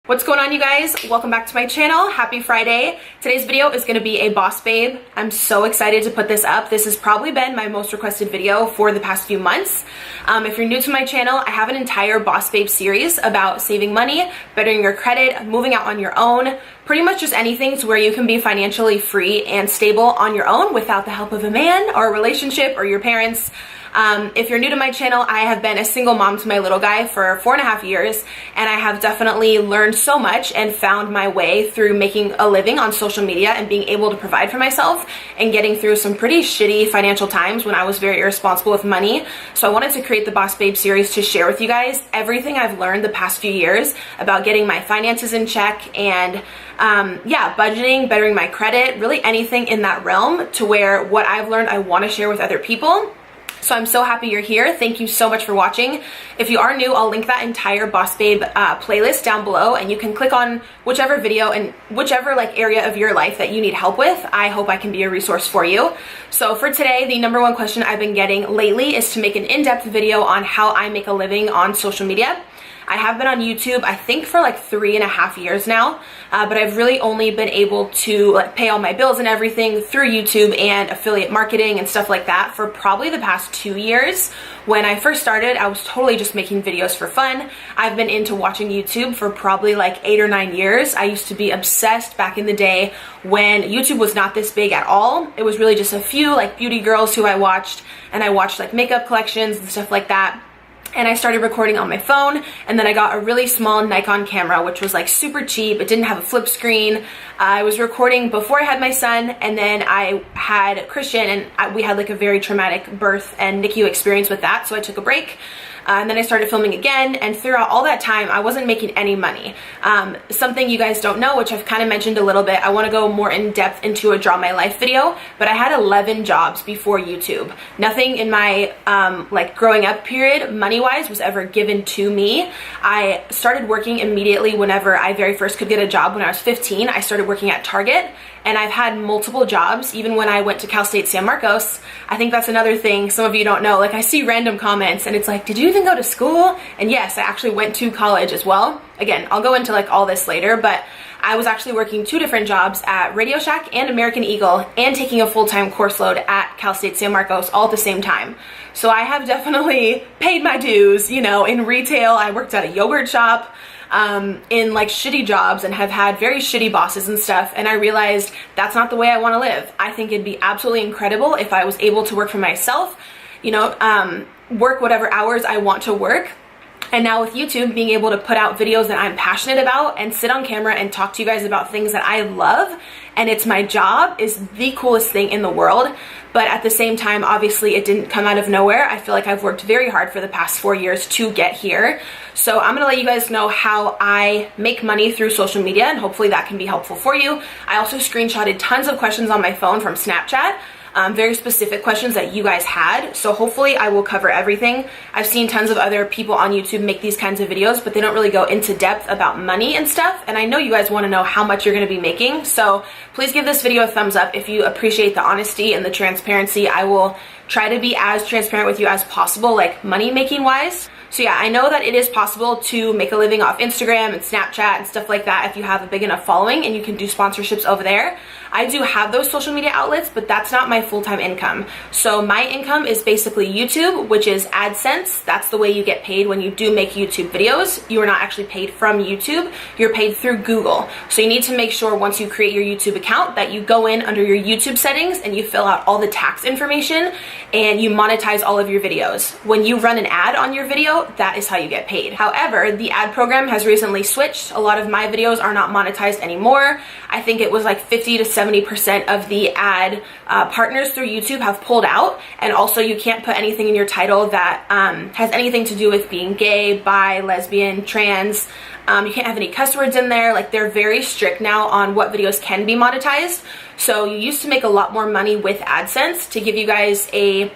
What's going on, you guys? Welcome back to my channel. Happy Friday. Today's video is going to be a boss babe. I'm so excited to put this up. This has probably been my most requested video for the past few months. If you're new to my channel, I have an entire boss babe series about saving money, bettering your credit, moving out on your own, pretty much just anything to where you can be financially free and stable on your own without the help of a man or a relationship or your parents. If you're new to my channel, I have been a single mom to my little guy for 4.5 years, and I have definitely learned so much and found my way through making a living on social media and being able to provide for myself and getting through some pretty shitty financial times when I was very irresponsible with money. So I wanted to create the Boss Babe series to share with you guys everything I've learned the past few years about getting my finances in check and budgeting, bettering my credit, really anything in that realm, to where what I've learned I want to share with other people. So I'm so happy you're here. Thank you so much for watching. If you are new, I'll link that entire Boss Babe playlist down below, and you can click on whichever video and whichever area of your life that you need help with. I hope I can be a resource for you. So for today, the number one question I've been getting lately is to make an in-depth video on how I make a living on social media. I have been on YouTube, I think, for like 3.5 years now, but I've really only been able to pay all my bills and everything through YouTube and affiliate marketing and stuff like that for probably the past 2 years. When I first started, I was totally just making videos for fun. I've been into watching YouTube for probably like 8 or 9 years. I used to be obsessed back in the day when YouTube was not this big at all. It was really just a few beauty girls who I watched, and I watched makeup collections and stuff like that. And I started recording on my phone, and then I got a really small Nikon camera, which was super cheap. It didn't have a flip screen. I was recording before I had my son, and then I had Christian, and we had a very traumatic birth and NICU experience with that, so I took a break. And then I started filming again, and throughout all that time, I wasn't making any money. Something you guys don't know, which I've kind of mentioned a little bit, I want to go more in depth into a Draw My Life video, but I had 11 jobs before YouTube. Nothing in my growing up period, money-wise, was ever given to me. I started working immediately whenever I very first could get a job. When I was 15, I started working at Target, and I've had multiple jobs, even when I went to Cal State San Marcos. I think that's another thing some of you don't know. I see random comments, and it's did you even go to school? And yes, I actually went to college as well. Again, I'll go into all this later, but I was actually working 2 different jobs at Radio Shack and American Eagle, and taking a full-time course load at Cal State San Marcos all at the same time. So I have definitely paid my dues, in retail. I worked at a yogurt shop, in shitty jobs, and have had very shitty bosses and stuff, and I realized that's not the way I want to live. I think it'd be absolutely incredible if I was able to work for myself, work whatever hours I want to work. And now with YouTube, being able to put out videos that I'm passionate about and sit on camera and talk to you guys about things that I love, and it's my job, is the coolest thing in the world. But at the same time, obviously, it didn't come out of nowhere. I feel like I've worked very hard for the past 4 years to get here. So I'm gonna let you guys know how I make money through social media, and hopefully that can be helpful for you. I also screenshotted tons of questions on my phone from Snapchat. Very specific questions that you guys had, so hopefully I will cover everything. I've seen tons of other people on YouTube make these kinds of videos, but they don't really go into depth about money and stuff, and I know you guys want to know how much you're going to be making, so please give this video a thumbs up if you appreciate the honesty and the transparency. I will try to be as transparent with you as possible, money making wise. So yeah, I know that it is possible to make a living off Instagram and Snapchat and stuff like that if you have a big enough following, and you can do sponsorships over there. I do have those social media outlets, but that's not my full-time income. So my income is basically YouTube, which is AdSense. That's the way you get paid when you do make YouTube videos. You are not actually paid from YouTube. You're paid through Google. So you need to make sure once you create your YouTube account that you go in under your YouTube settings and you fill out all the tax information and you monetize all of your videos. When you run an ad on your video, that is how you get paid. However, the ad program has recently switched. A lot of my videos are not monetized anymore. I think it was 50 to 70% of the ad partners through YouTube have pulled out, and also you can't put anything in your title that has anything to do with being gay, bi, lesbian, trans. You can't have any cuss words in there. They're very strict now on what videos can be monetized. So you used to make a lot more money with AdSense. To give you guys a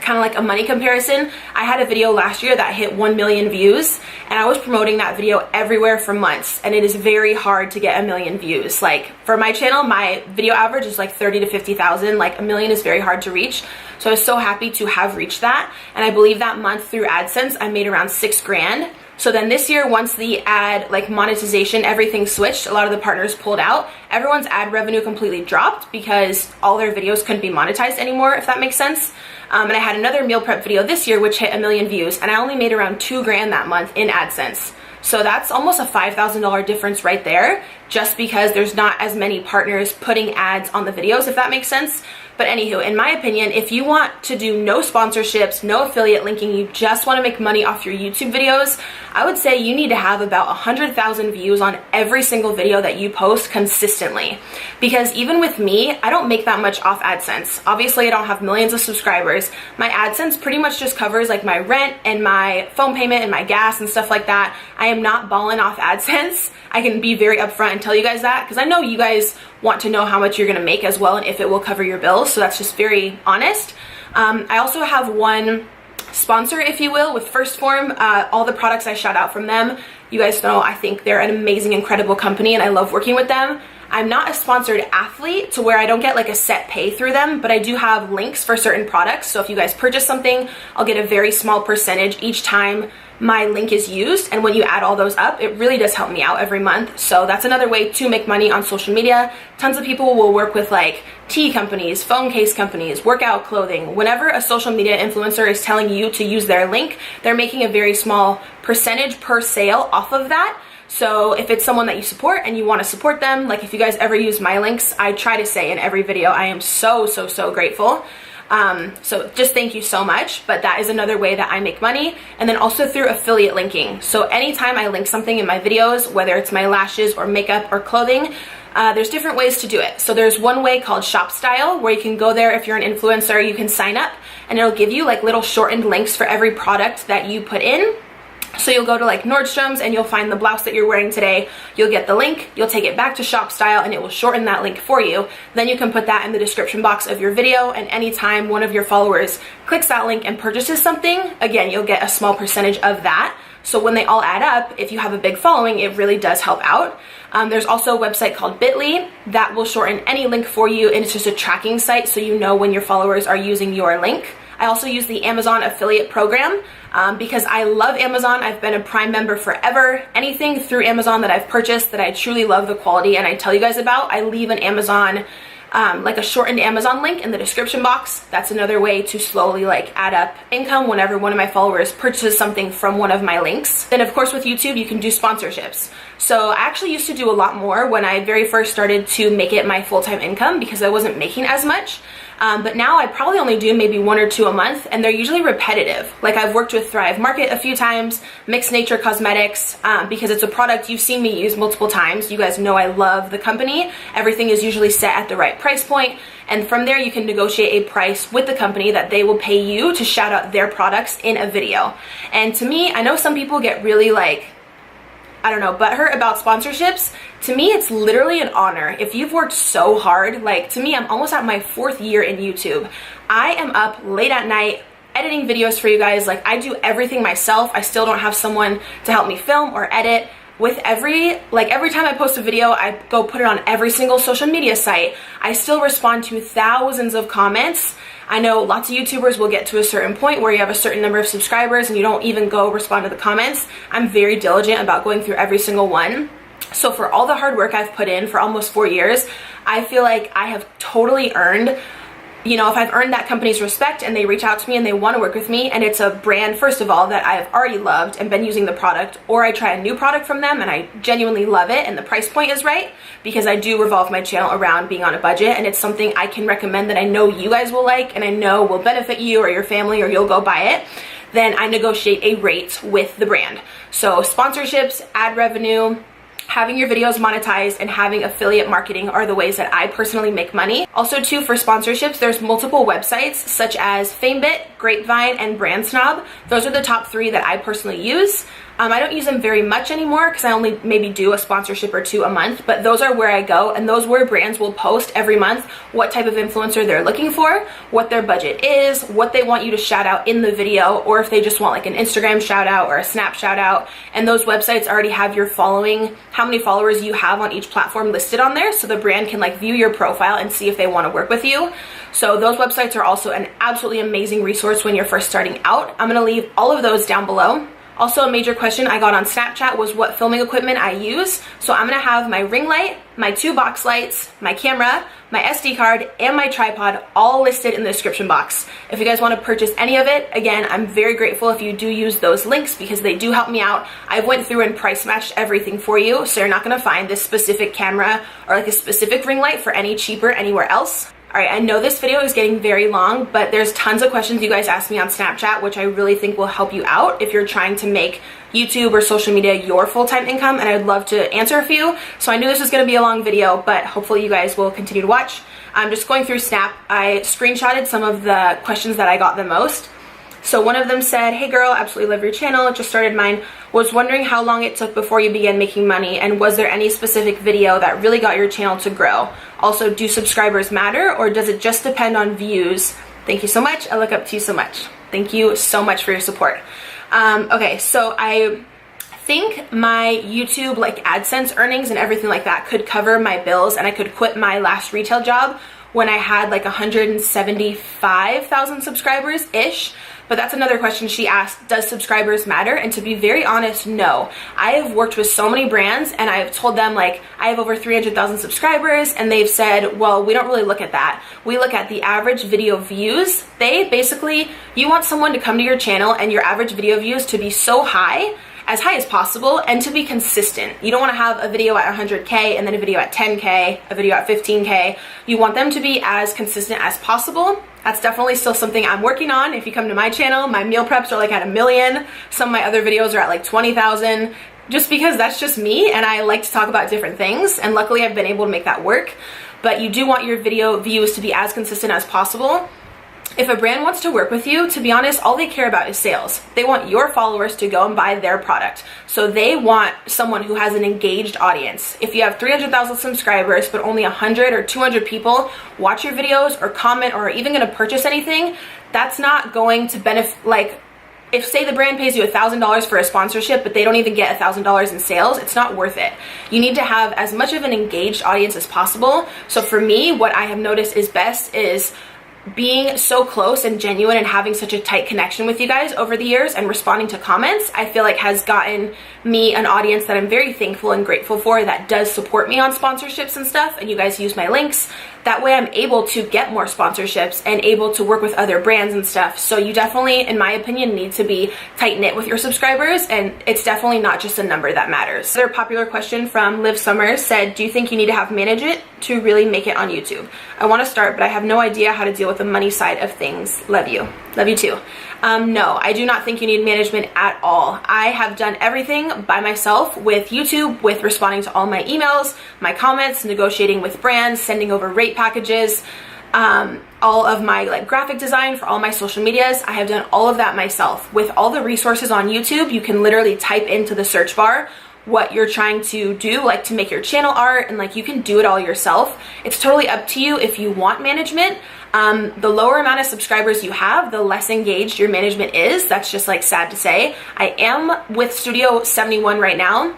kind of a money comparison, I had a video last year that hit 1 million views, and I was promoting that video everywhere for months, and it is very hard to get 1 million views. For my channel, my video average is 30 to 50,000. 1 million is very hard to reach. So I was so happy to have reached that, and I believe that month through AdSense I made around $6 grand. So then this year, once the ad like monetization, everything switched, a lot of the partners pulled out, everyone's ad revenue completely dropped because all their videos couldn't be monetized anymore, if that makes sense. And I had another meal prep video this year which hit 1 million views, and I only made around $2,000 that month in AdSense. So that's almost a $5,000 difference right there, just because there's not as many partners putting ads on the videos, if that makes sense. But anywho, in my opinion, if you want to do no sponsorships, no affiliate linking, you just want to make money off your YouTube videos, I would say you need to have about 100,000 views on every single video that you post consistently. Because even with me, I don't make that much off AdSense. Obviously, I don't have millions of subscribers. My AdSense pretty much just covers like my rent and my phone payment and my gas and stuff like that. I am not balling off AdSense. I can be very upfront and tell you guys that, because I know you guys want to know how much you're going to make as well and if it will cover your bills. So that's just very honest. I also have one sponsor, if you will, with First Form. All the products I shout out from them, you guys know I think they're an amazing, incredible company and I love working with them. I'm not a sponsored athlete to where I don't get like a set pay through them, but I do have links for certain products. So if you guys purchase something, I'll get a very small percentage each time my link is used, and when you add all those up, it really does help me out every month. So that's another way to make money on social media. Tons of people will work with like tea companies, phone case companies, workout clothing. Whenever a social media influencer is telling you to use their link, they're making a very small percentage per sale off of that. So if it's someone that you support and you want to support them, like if you guys ever use my links, I try to say in every video, I am so grateful. So just thank you so much. But that is another way that I make money. And then also through affiliate linking. So anytime I link something in my videos, whether it's my lashes or makeup or clothing, there's different ways to do it. So there's one way called Shop Style, where you can go there. If you're an influencer, you can sign up and it'll give you like little shortened links for every product that you put in. So you'll go to like Nordstrom's and you'll find the blouse that you're wearing today. You'll get the link, you'll take it back to Shop Style and it will shorten that link for you. Then you can put that in the description box of your video, and anytime one of your followers clicks that link and purchases something, again, you'll get a small percentage of that. So when they all add up, if you have a big following, it really does help out. There's also a website called Bitly that will shorten any link for you, and it's just a tracking site so you know when your followers are using your link. I also use the Amazon affiliate program because I love Amazon. I've been a Prime member forever. Anything through Amazon that I've purchased that I truly love the quality and I tell you guys about, I leave an Amazon, like a shortened Amazon link in the description box. That's another way to slowly like add up income whenever one of my followers purchases something from one of my links. Then of course with YouTube, you can do sponsorships. So I actually used to do a lot more when I very first started to make it my full-time income because I wasn't making as much. But now I probably only do maybe 1 or 2 a month, and they're usually repetitive. Like I've worked with Thrive Market a few times, Mixed Nature Cosmetics, because it's a product you've seen me use multiple times. You guys know I love the company. Everything is usually set at the right price point, and from there you can negotiate a price with the company that they will pay you to shout out their products in a video. And to me, I know some people get really like, I don't know, butthurt about sponsorships. To me, it's literally an honor. If you've worked so hard, like to me, I'm almost at my 4th year in YouTube. I am up late at night editing videos for you guys. Like I do everything myself. I still don't have someone to help me film or edit. With every time I post a video, I go put it on every single social media site. I still respond to thousands of comments. I know lots of YouTubers will get to a certain point where you have a certain number of subscribers and you don't even go respond to the comments. I'm very diligent about going through every single one. So for all the hard work I've put in for almost 4 years, I feel like I have totally earned, you know, if I've earned that company's respect and they reach out to me and they want to work with me and it's a brand, first of all, that I've already loved and been using the product, or I try a new product from them and I genuinely love it and the price point is right, because I do revolve my channel around being on a budget and it's something I can recommend that I know you guys will like and I know will benefit you or your family or you'll go buy it, then I negotiate a rate with the brand. So sponsorships, ad revenue, having your videos monetized, and having affiliate marketing are the ways that I personally make money. Also too, for sponsorships, there's multiple websites such as FameBit, Grapevine, and Brand Snob. Those are the top 3 that I personally use. I don't use them very much anymore because I only maybe do a sponsorship or 2 a month, but those are where I go, and those where brands will post every month what type of influencer they're looking for, what their budget is, what they want you to shout out in the video, or if they just want like an Instagram shout out or a Snap shout out. And those websites already have your following, how many followers you have on each platform listed on there, so the brand can like view your profile and see if they want to work with you. So those websites are also an absolutely amazing resource when you're first starting out. I'm going to leave all of those down below. Also, a major question I got on Snapchat was what filming equipment I use. So I'm gonna have my ring light, my 2 box lights, my camera, my SD card, and my tripod all listed in the description box. If you guys want to purchase any of it, again, I'm very grateful if you do use those links because they do help me out. I went through and price matched everything for you, so you're not gonna find this specific camera or like a specific ring light for any cheaper anywhere else. All right, I know this video is getting very long, but there's tons of questions you guys asked me on Snapchat, which I really think will help you out if you're trying to make YouTube or social media your full-time income, and I'd love to answer a few. So I knew this was gonna be a long video, but hopefully you guys will continue to watch. I'm just going through Snap. I screenshotted some of the questions that I got the most. So one of them said, hey girl, absolutely love your channel, just started mine. Was wondering how long it took before you began making money, and was there any specific video that really got your channel to grow? Also, do subscribers matter, or does it just depend on views? Thank you so much. I look up to you so much. Thank you so much for your support. Okay, so I think my YouTube like AdSense earnings and everything like that could cover my bills, and I could quit my last retail job when I had like 175,000 subscribers-ish. But that's another question she asked, does subscribers matter? And to be very honest, no. I have worked with so many brands and I've told them like, I have over 300,000 subscribers, and they've said, well, we don't really look at that. We look at the average video views. They basically, you want someone to come to your channel and your average video views to be so high as possible, and to be consistent. You don't want to have a video at 100K and then a video at 10K, a video at 15K. You want them to be as consistent as possible. That's definitely still something I'm working on. If you come to my channel, my meal preps are like at 1 million. Some of my other videos are at like 20,000, just because that's just me and I like to talk about different things, and luckily I've been able to make that work. But you do want your video views to be as consistent as possible. If a brand wants to work with you, to be honest, all they care about is sales. They want your followers to go and buy their product. So they want someone who has an engaged audience. If you have 300,000 subscribers, but only 100 or 200 people watch your videos or comment or are even gonna purchase anything, that's not going to benefit, like, if say the brand pays you $1,000 for a sponsorship, but they don't even get $1,000 in sales, it's not worth it. You need to have as much of an engaged audience as possible. So for me, what I have noticed is best is being so close and genuine and having such a tight connection with you guys over the years and responding to comments, I feel like has gotten me an audience that I'm very thankful and grateful for, that does support me on sponsorships and stuff, and you guys use my links. That way I'm able to get more sponsorships and able to work with other brands and stuff. So you definitely, in my opinion, need to be tight-knit with your subscribers, and it's definitely not just a number that matters. Another popular question from Liv Summers said, do you think you need to have management to really make it on YouTube? I want to start, but I have no idea how to deal with the money side of things. Love you. Love you too. No, I do not think you need management at all. I have done everything by myself with YouTube, with responding to all my emails, my comments, negotiating with brands, sending over rate packages, all of my like graphic design for all my social medias. I have done all of that myself. With all the resources on YouTube, you can literally type into the search bar what you're trying to do, like to make your channel art, and like you can do it all yourself. It's totally up to you if you want management. The lower amount of subscribers you have, the less engaged your management is. That's just like sad to say. I am with Studio 71 right now,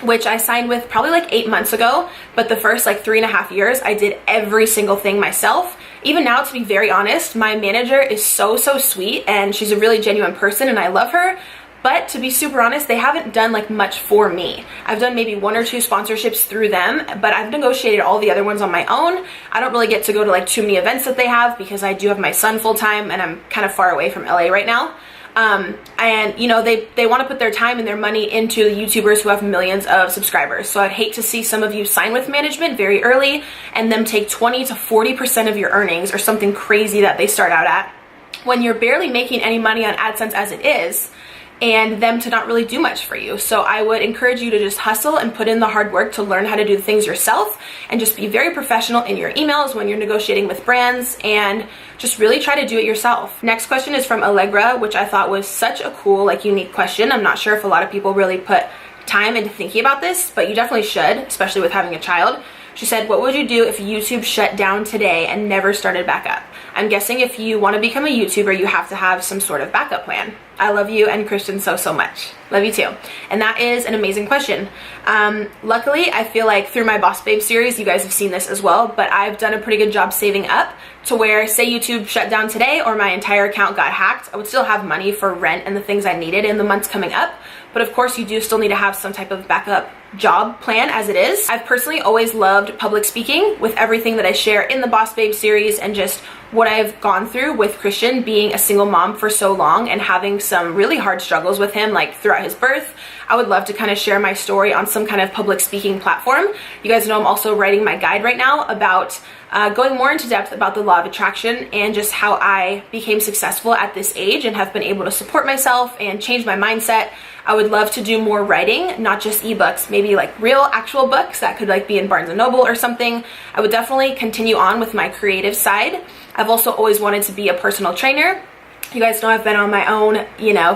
which I signed with probably like 8 months ago, but the first like 3.5 years I did every single thing myself. Even now, to be very honest, my manager is so sweet and she's a really genuine person and I love her. But to be super honest, they haven't done like much for me. I've done maybe 1 or 2 sponsorships through them, but I've negotiated all the other ones on my own. I don't really get to go to like too many events that they have because I do have my son full time and I'm kind of far away from LA right now. And you know, they want to put their time and their money into the YouTubers who have millions of subscribers. So I'd hate to see some of you sign with management very early and them take 20 to 40% of your earnings or something crazy that they start out at when you're barely making any money on AdSense as it is, and them to not really do much for you. So I would encourage you to just hustle and put in the hard work to learn how to do the things yourself, and just be very professional in your emails when you're negotiating with brands, and just really try to do it yourself. Next question is from Allegra, which I thought was such a cool, like, unique question. I'm not sure if a lot of people really put time into thinking about this, but you definitely should, especially with having a child. She said, what would you do if YouTube shut down today and never started back up? I'm guessing if you want to become a YouTuber, you have to have some sort of backup plan. I love you and Christian so much. Love you too. And that is an amazing question. Luckily, I feel like through my Boss Babe series, you guys have seen this as well, but I've done a pretty good job saving up to where, say YouTube shut down today or my entire account got hacked, I would still have money for rent and the things I needed in the months coming up. But of course, you do still need to have some type of backup job plan as it is. I've personally always loved public speaking with everything that I share in the Boss Babe series and just what I've gone through with Christian being a single mom for so long and having some really hard struggles with him like throughout his birth. I would love to kind of share my story on some kind of public speaking platform. You guys know I'm also writing my guide right now about going more into depth about the law of attraction and just how I became successful at this age and have been able to support myself and change my mindset. I would love to do more writing, not just ebooks, maybe like real actual books that could like be in Barnes & Noble or something. I would definitely continue on with my creative side. I've also always wanted to be a personal trainer. You guys know I've been on my own,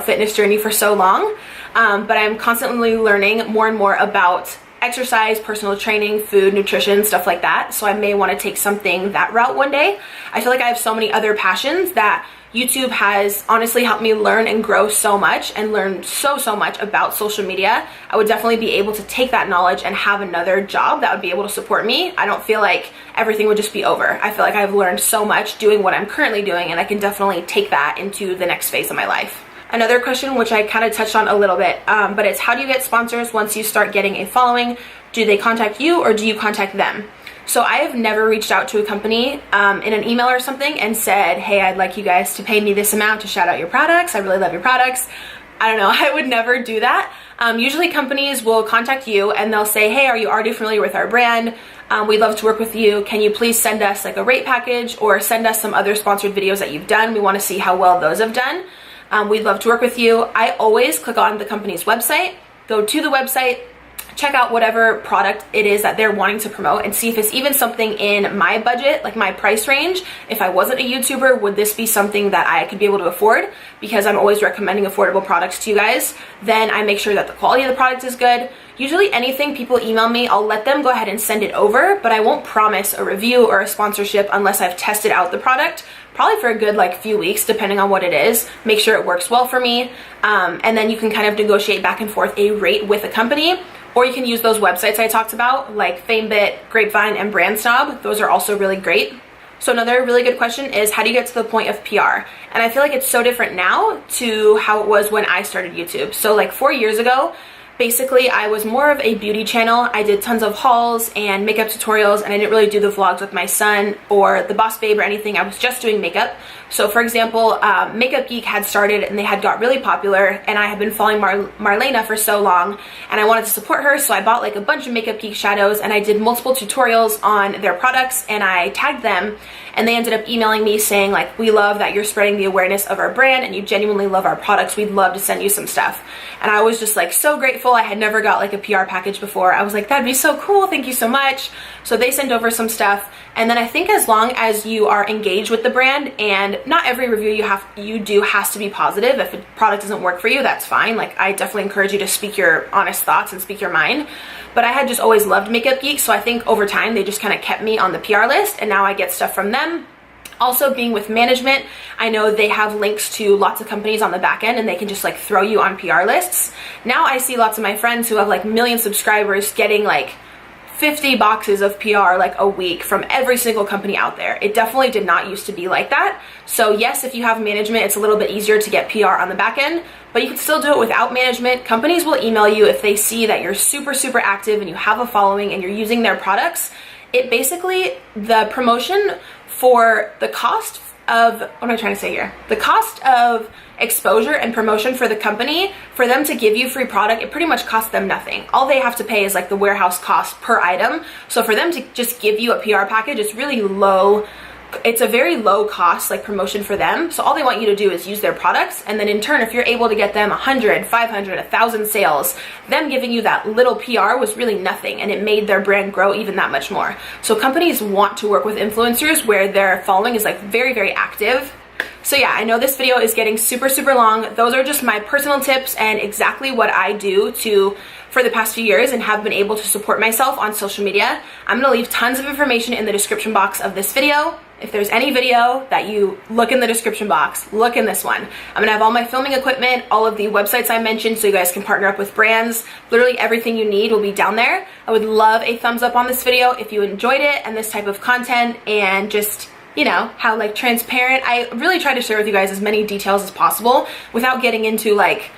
fitness journey for so long, but I'm constantly learning more and more about exercise, personal training, food, nutrition, stuff like that. So I may want to take something that route one day. I feel like I have so many other passions that YouTube has honestly helped me learn and grow so much and learn so much about social media. I would definitely be able to take that knowledge and have another job that would be able to support me. I don't feel like everything would just be over. I feel like I've learned so much doing what I'm currently doing, and I can definitely take that into the next phase of my life. Another question, which I kind of touched on a little bit, but it's how do you get sponsors once you start getting a following? Do they contact you or do you contact them? So I have never reached out to a company in an email or something and said, hey, I'd like you guys to pay me this amount to shout out your products. I really love your products. I don't know, I would never do that. Usually companies will contact you and they'll say, hey, are you already familiar with our brand? We'd love to work with you. Can you please send us like a rate package or send us some other sponsored videos that you've done? We want to see how well those have done. We'd love to work with you. I always click on the company's website, go to the website, check out whatever product it is that they're wanting to promote and see if it's even something in my budget, like my price range. If I wasn't a YouTuber, would this be something that I could be able to afford? Because I'm always recommending affordable products to you guys. Then I make sure that the quality of the product is good. Usually anything people email me, I'll let them go ahead and send it over, but I won't promise a review or a sponsorship unless I've tested out the product, probably for a good few weeks, depending on what it is. Make sure it works well for me. And then you can kind of negotiate back and forth a rate with a company. Or you can use those websites I talked about, like FameBit, Grapevine, and BrandSnob. Those are also really great. So another really good question is, how do you get to the point of PR? And I feel like it's so different now to how it was when I started YouTube. So like 4 years ago, basically I was more of a beauty channel. I did tons of hauls and makeup tutorials, and I didn't really do the vlogs with my son or the Boss Babe or anything. I was just doing makeup. So for example, Makeup Geek had started and they had got really popular, and I had been following Marlena for so long and I wanted to support her, so I bought like a bunch of Makeup Geek shadows and I did multiple tutorials on their products and I tagged them, and they ended up emailing me saying like, we love that you're spreading the awareness of our brand and you genuinely love our products. We'd love to send you some stuff. And I was just like so grateful. I had never got like a PR package before. I was like, that'd be so cool. Thank you so much. So they sent over some stuff. And then I think as long as you are engaged with the brand, and not every review you do has to be positive. If a product doesn't work for you, that's fine. Like, I definitely encourage you to speak your honest thoughts and speak your mind. But I had just always loved Makeup Geek, so I think over time they just kind of kept me on the PR list, and now I get stuff from them. Also, being with management, I know they have links to lots of companies on the back end and they can just like throw you on PR lists. Now I see lots of my friends who have like million subscribers getting like 50 boxes of PR like a week from every single company out there. It definitely did not used to be like that. So yes, if you have management, it's a little bit easier to get PR on the back end, but you can still do it without management. Companies will email you if they see that you're super active and you have a following and you're using their products. It basically, the promotion for the cost of, what am I trying to say here? The cost of exposure and promotion for the company, for them to give you free product, it pretty much costs them nothing. All they have to pay is like the warehouse cost per item. So for them to just give you a PR package, it's really low. It's a very low cost like promotion for them. So all they want you to do is use their products, and then in turn, if you're able to get them 100, 500, 1,000 sales, them giving you that little PR was really nothing, and it made their brand grow even that much more. So companies want to work with influencers where their following is like very active. So yeah, I know this video is getting super long. Those are just my personal tips and exactly what I do for the past few years and have been able to support myself on social media. I'm gonna leave tons of information in the description box of this video. if there's any video that you look in the description box, look in this one. I'm gonna have all my filming equipment, all of the websites I mentioned so you guys can partner up with brands. Literally everything you need will be down there. I would love a thumbs up on this video if you enjoyed it and this type of content, and just, you know, how like transparent. I really try to share with you guys as many details as possible without getting into like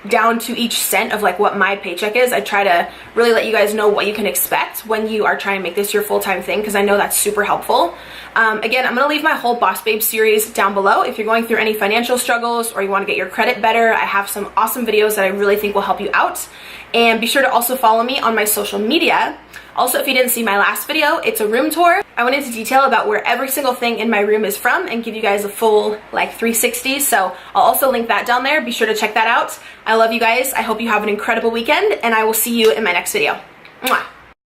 down to each cent of like what my paycheck is. I try to really let you guys know what you can expect when you are trying to make this your full-time thing, because I know that's super helpful. Again, I'm gonna leave my whole Boss Babe series down below. If you're going through any financial struggles or you want to get your credit better, I have some awesome videos that I really think will help you out. And be sure to also follow me on my social media. Also, if you didn't see my last video, it's a room tour. I went into detail about where every single thing in my room is from and give you guys a full like 360. So I'll also link that down there. Be sure to check that out. I love you guys. I hope you have an incredible weekend, and I will see you in my next video. Mwah.